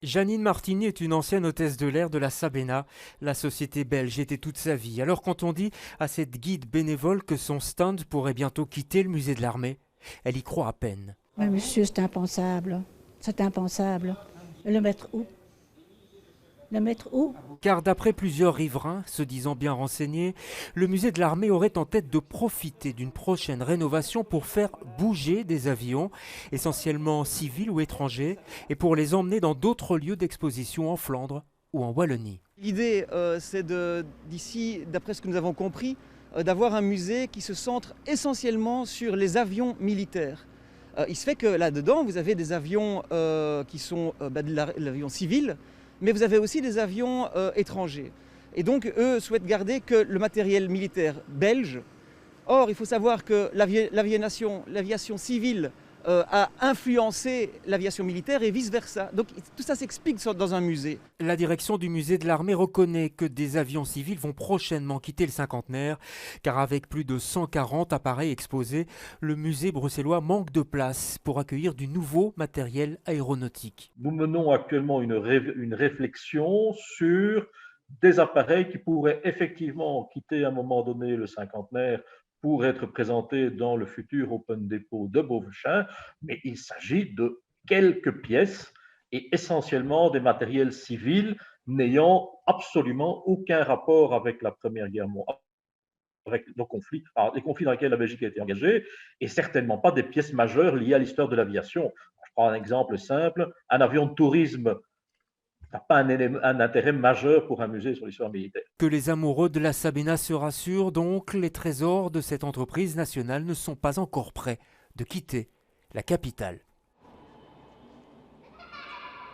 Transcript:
Janine Martini est une ancienne hôtesse de l'air de la Sabena. La société belge était toute sa vie. Alors quand on dit à cette guide bénévole que son stand pourrait bientôt quitter le musée de l'armée, elle y croit à peine. Mais monsieur, c'est impensable. C'est impensable. Le mettre où? Le mettre où? Car d'après plusieurs riverains, se disant bien renseignés, le musée de l'armée aurait en tête de profiter d'une prochaine rénovation pour faire bouger des avions, essentiellement civils ou étrangers, et pour les emmener dans d'autres lieux d'exposition en Flandre ou en Wallonie. L'idée, c'est d'ici, d'après ce que nous avons compris, d'avoir un musée qui se centre essentiellement sur les avions militaires. Il se fait que là-dedans, vous avez des avions qui sont de l'avion civil, mais vous avez aussi des avions étrangers. Et donc, eux souhaitent garder que le matériel militaire belge. Or, il faut savoir que l'aviation civile a influencé l'aviation militaire et vice-versa. Donc tout ça s'explique dans un musée. La direction du musée de l'armée reconnaît que des avions civils vont prochainement quitter le cinquantenaire, car avec plus de 140 appareils exposés, le musée bruxellois manque de place pour accueillir du nouveau matériel aéronautique. Nous menons actuellement une réflexion sur des appareils qui pourraient effectivement quitter à un moment donné le cinquantenaire pour être présentés dans le futur Open Depot de Beauvechain, mais il s'agit de quelques pièces et essentiellement des matériels civils n'ayant absolument aucun rapport avec la Première Guerre mondiale, avec les conflits dans lesquels la Belgique a été engagée, et certainement pas des pièces majeures liées à l'histoire de l'aviation. Je prends un exemple simple, un avion de tourisme n'a pas un intérêt majeur pour un musée sur l'histoire militaire. Que les amoureux de la Sabena se rassurent donc, les trésors de cette entreprise nationale ne sont pas encore prêts de quitter la capitale.